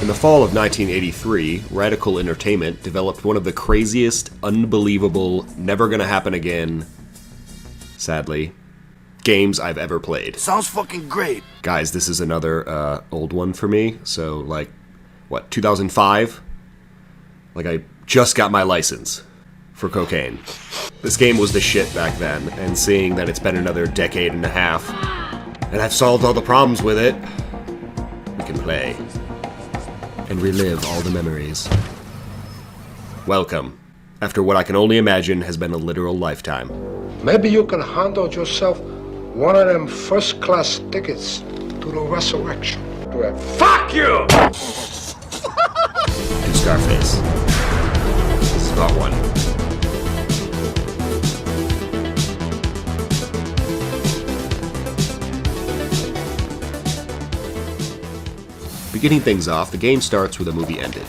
In the fall of 1983, Radical Entertainment developed one of the craziest, unbelievable, never gonna happen again, sadly, games I've ever played. Sounds fucking great. Guys, this is another old one for me. So, like, what, 2005? Like, I just got my license for cocaine. This game was the shit back then, and seeing that it's been another decade and a half, and I've solved all the problems with it, we can play and relive all the memories. Welcome, after what I can only imagine has been a literal lifetime. Maybe you can handle yourself one of them first-class tickets to the resurrection. Fuck you! To Scarface. This is part one. Beginning things off, the game starts where the movie ended,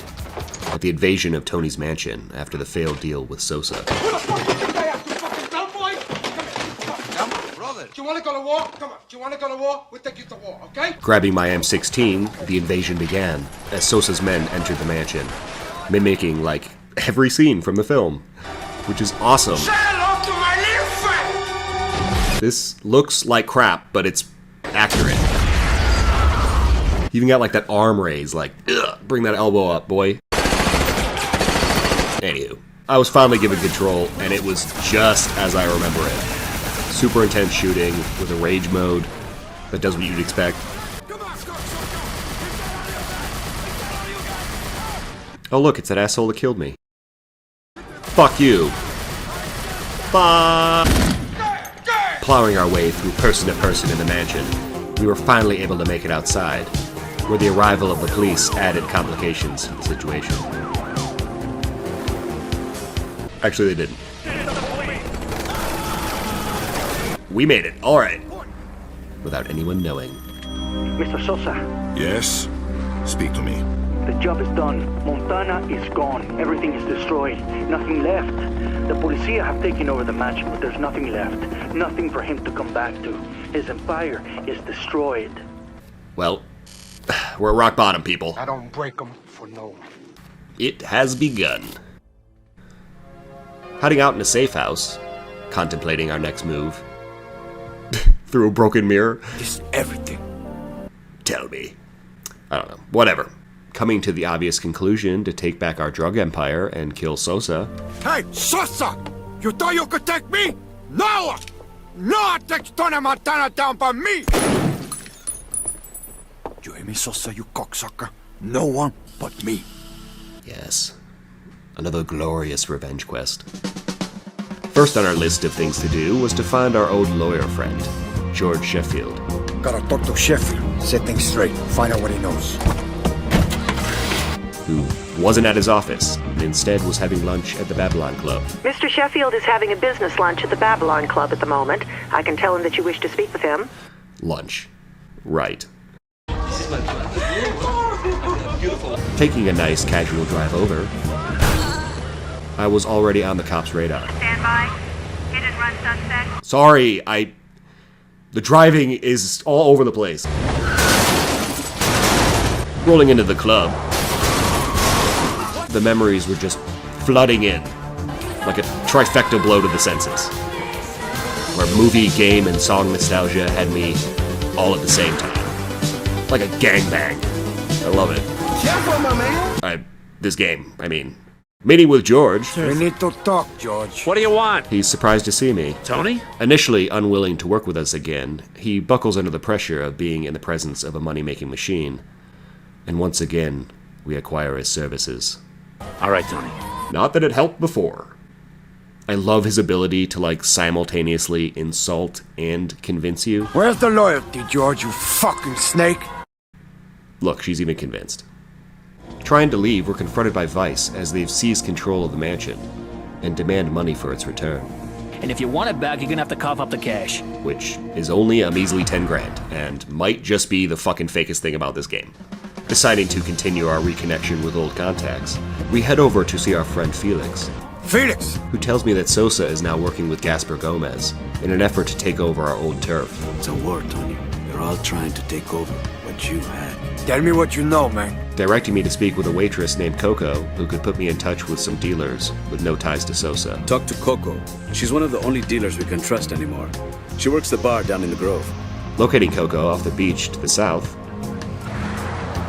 at the invasion of Tony's mansion after the failed deal with Sosa. Who the fuck do you think I am, you fucking dumb boy? Come here, brother. Do you want to go to war? Come on. Do you want to go to war? We'll take you to war, okay? Grabbing my M16, the invasion began as Sosa's men entered the mansion, mimicking, like, every scene from the film, which is awesome. Say hello to my little friend! This looks like crap, but it's accurate. You even got like that arm raise, like, ugh, bring that elbow up, boy. Anywho, I was finally given control, and it was just as I remember it. Super intense shooting with a rage mode that does what you'd expect. Oh look, it's that asshole that killed me. Fuck you. Fuck. Plowing our way through person to person in the mansion, we were finally able to make it outside, where the arrival of the police added complications to the situation. Actually, they didn't. We made it, alright. Without anyone knowing. Mr. Sosa. Yes? Speak to me. The job is done. Montana is gone. Everything is destroyed. Nothing left. The policia have taken over the mansion, but there's nothing left. Nothing for him to come back to. His empire is destroyed. Well, we're at rock bottom, people. I don't break them for no one. It has begun. Hiding out in a safe house, contemplating our next move. Through a broken mirror. It's everything. Tell me. I don't know. Whatever. Coming to the obvious conclusion to take back our drug empire and kill Sosa. Hey, Sosa! You thought you could take me? No! No, take Tony Montana down by me! You hear me, Sosa, you cocksucker? No one but me. Yes. Another glorious revenge quest. First on our list of things to do was to find our old lawyer friend, George Sheffield. Gotta talk to Sheffield, set things straight, find out what he knows. Who wasn't at his office, and instead was having lunch at the Babylon Club. Mr. Sheffield is having a business lunch at the Babylon Club at the moment. I can tell him that you wish to speak with him. Lunch. Right. Taking a nice casual drive over, I was already on the cops' radar. Stand by. Hit and run suspect. Sorry, the driving is all over the place. Rolling into the club, the memories were just flooding in, like a trifecta blow to the senses. Where movie, game, and song nostalgia had me all at the same time. Like a gangbang. I love it. Careful, my man! This game, I mean. Meeting with George. We need to talk, George. What do you want? He's surprised to see me. Tony? Initially unwilling to work with us again, he buckles under the pressure of being in the presence of a money-making machine. And once again, we acquire his services. All right, Tony. Not that it helped before. I love his ability to, like, simultaneously insult and convince you. Where's the loyalty, George, you fucking snake? Look, she's even convinced. Trying to leave, we're confronted by Vice as they've seized control of the mansion and demand money for its return. And if you want it back, you're gonna have to cough up the cash. Which is only a measly 10 grand, and might just be the fucking fakest thing about this game. Deciding to continue our reconnection with old contacts, we head over to see our friend Felix. Felix! Who tells me that Sosa is now working with Gaspar Gomez in an effort to take over our old turf. It's a war, Tony. They're all trying to take over what what you had. Tell me what you know, man. Directing me to speak with a waitress named Coco, who could put me in touch with some dealers with no ties to Sosa. Talk to Coco. She's one of the only dealers we can trust anymore. She works the bar down in the Grove. Locating Coco off the beach to the south,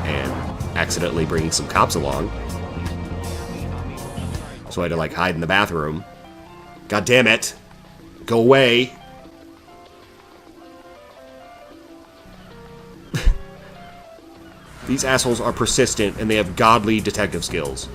and accidentally bringing some cops along. So I had to, like, hide in the bathroom. God damn it! Go away! These assholes are persistent, and they have godly detective skills.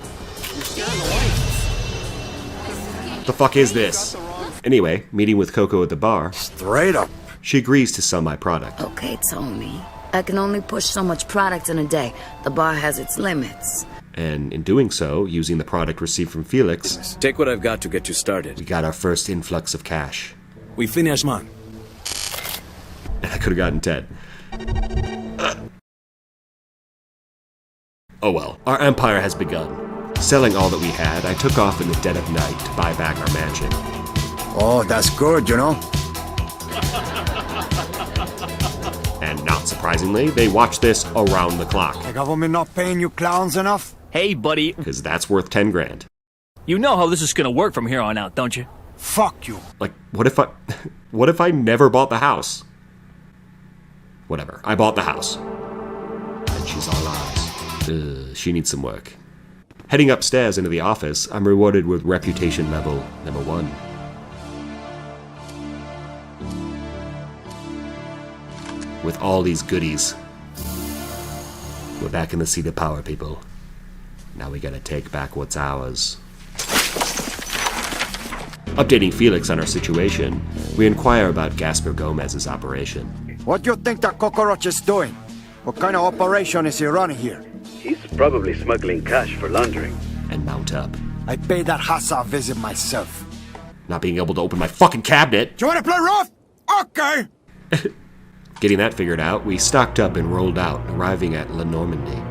The fuck is this? Anyway, meeting with Coco at the bar. Straight up. She agrees to sell my product. Okay, Tony. I can only push so much product in a day. The bar has its limits. And in doing so, using the product received from Felix, Take what I've got to get you started. we got our first influx of cash. We finish, man. And I could have gotten 10. Oh well, our empire has begun. Selling all that we had, I took off in the dead of night to buy back our mansion. Oh, that's good, you know? And not surprisingly, they watch this around the clock. The government not paying you clowns enough? Hey, buddy, Because that's worth 10 grand. you know how this is gonna work from here on out, don't you? Fuck you. Like, what if I never bought the house? Whatever, I bought the house. And she's all ours. She needs some work. Heading upstairs into the office, I'm rewarded with reputation level number 1. With all these goodies. We're back in the seat of power, people. Now we gotta take back what's ours. Updating Felix on our situation, we inquire about Gaspar Gomez's operation. What do you think that cockroach is doing? What kind of operation is he running here? He's probably smuggling cash for laundering. And mount up. I paid that Hassa a visit myself. Not being able to open my fucking cabinet. Do you want to play rough? Okay. Getting that figured out, we stocked up and rolled out, arriving at La Normandie,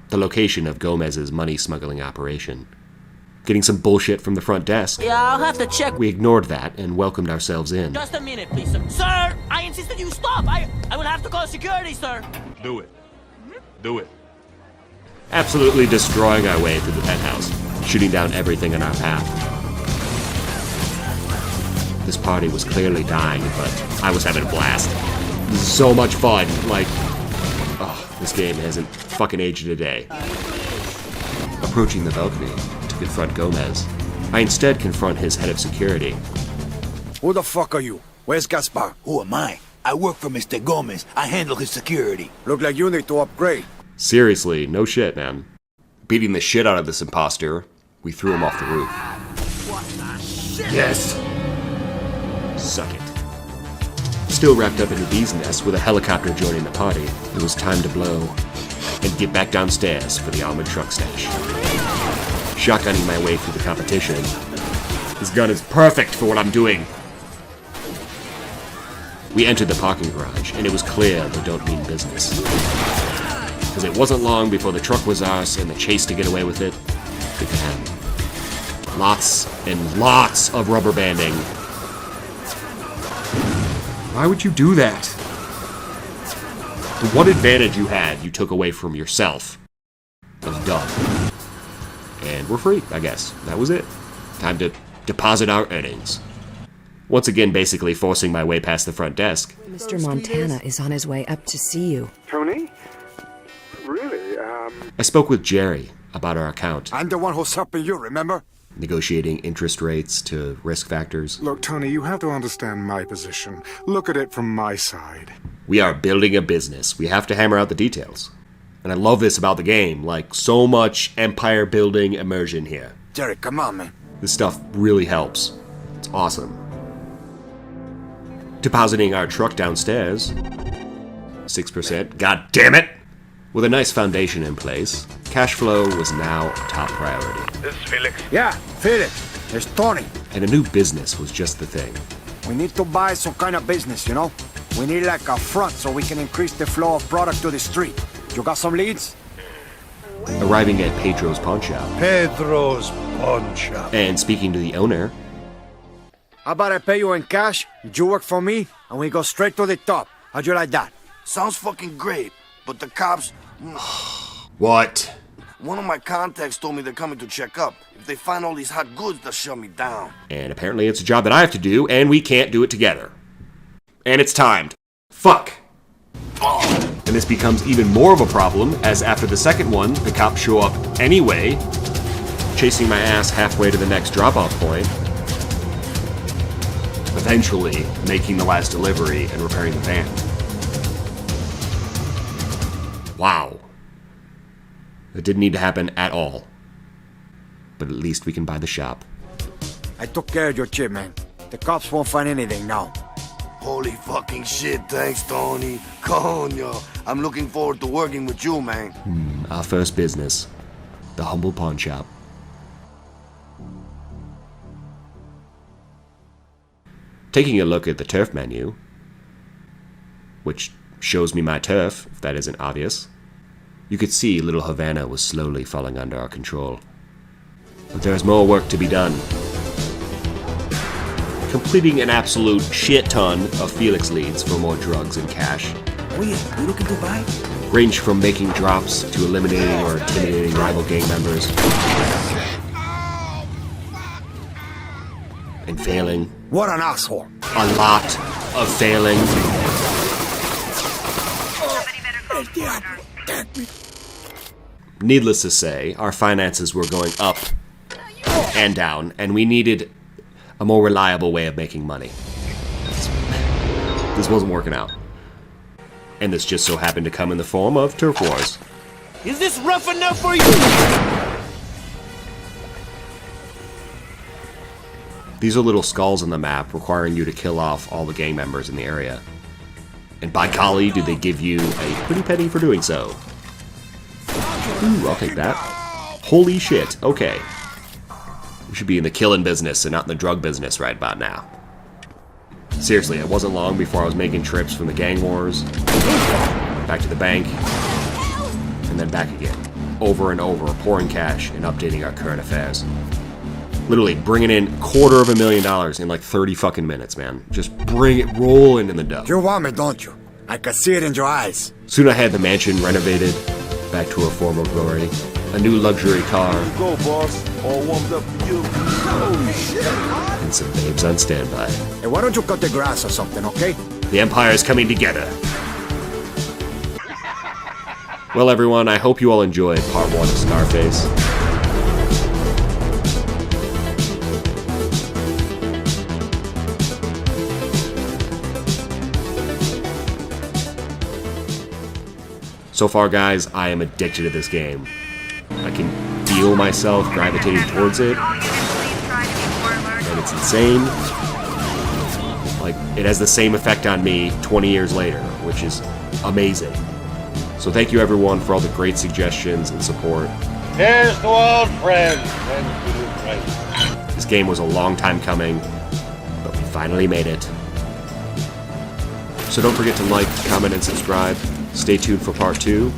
the location of Gomez's money smuggling operation. Getting some bullshit from the front desk, Yeah, I'll have to check. we ignored that and welcomed ourselves in. Just a minute, please, sir. Sir, I insisted you stop. I will have to call security, sir. Do it. Do it. Absolutely destroying our way through the penthouse, shooting down everything in our path. This party was clearly dying, but I was having a blast. This is so much fun. Like, oh, this game hasn't fucking aged a day. Approaching the balcony to confront Gomez, I instead confront his head of security. Who the fuck are you? Where's Gaspar? Who am I? I work for Mr. Gomez. I handle his security. Look like you need to upgrade. Seriously, no shit, man. Beating the shit out of this imposter, we threw him off the roof. Yes! Suck it. Still wrapped up in a bee's nest with a helicopter joining the party, it was time to blow and get back downstairs for the armored truck stash. Shotgunning my way through the competition. This gun is perfect for what I'm doing. We entered the parking garage, and it was clear they don't mean business. Because it wasn't long before the truck was ours, and the chase to get away with it began. Lots and lots of rubber banding. Why would you do that? The one advantage you had, you took away from yourself. That was dumb. And we're free, I guess. That was it. Time to deposit our earnings. Once again, basically forcing my way past the front desk. Mr. Montana is on his way up to see you. Tony? Really? I spoke with Jerry about our account, I'm the one who's helping you, remember? negotiating interest rates to risk factors. Look, Tony, you have to understand my position. Look at it from my side. We are building a business. We have to hammer out the details. And I love this about the game. Like, so much empire building immersion here. Jerry, come on, man. This stuff really helps. It's awesome. Depositing our truck downstairs. 6%. God damn it! With a nice foundation in place, cash flow was now a top priority. This is Felix. Yeah, Felix. It's Tony. And a new business was just the thing. We need to buy some kind of business, you know? We need like a front so we can increase the flow of product to the street. You got some leads? Arriving at Pedro's pawn shop. Pedro's pawn shop. And speaking to the owner. How about I pay you in cash, you work for me, and we go straight to the top? How'd you like that? Sounds fucking great, but the cops... What? One of my contacts told me they're coming to check up. If they find all these hot goods, they'll shut me down. And apparently it's a job that I have to do, and we can't do it together. And it's timed. Fuck. And this becomes even more of a problem, as after the second one, the cops show up anyway, chasing my ass halfway to the next drop-off point, eventually making the last delivery and repairing the van. Wow. It didn't need to happen at all. But at least we can buy the shop. I took care of your chip, man. The cops won't find anything now. Holy fucking shit, thanks, Tony. Coño. I'm looking forward to working with you, man. Our first business. The humble pawn shop. Taking a look at the turf menu, which shows me my turf, if that isn't obvious, you could see Little Havana was slowly falling under our control. But there's more work to be done. Completing an absolute shit ton of Felix leads for more drugs and cash. Oye, you looking to buy? Range from making drops to eliminating or intimidating rival gang members. And failing. What an asshole. A lot of failing. Needless to say, our finances were going up and down, and we needed a more reliable way of making money. This wasn't working out. And this just so happened to come in the form of turf wars. Is this rough enough for you? These are little skulls on the map requiring you to kill off all the gang members in the area. And by golly, do they give you a pretty penny for doing so. Ooh, I'll take that. Holy shit, okay. We should be in the killing business and not in the drug business right about now. Seriously, it wasn't long before I was making trips from the gang wars, back to the bank, and then back again. Over and over, pouring cash and updating our current affairs. Literally bringing in $250,000 in like 30 fucking minutes, man. Just bring it rolling in the dough. You want me, don't you? I can see it in your eyes. Soon I had the mansion renovated, back to her former glory. A new luxury car. Go, boss. All warmed up for you. Holy shit. And some babes on standby. Hey, why don't you cut the grass or something, okay? The Empire is coming together. Well, everyone, I hope you all enjoyed part 1 of Scarface. So far, guys, I am addicted to this game. I can feel myself gravitating towards it, and it's insane. Like, it has the same effect on me 20 years later, which is amazing. So thank you, everyone, for all the great suggestions and support. Here's to old friends and new friends. This game was a long time coming, but we finally made it. So don't forget to like, comment, and subscribe. Stay tuned for part 2,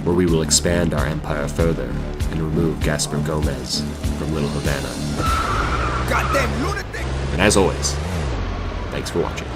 where we will expand our empire further and remove Gaspar Gomez from Little Havana. Goddamn lunatic! And as always, thanks for watching.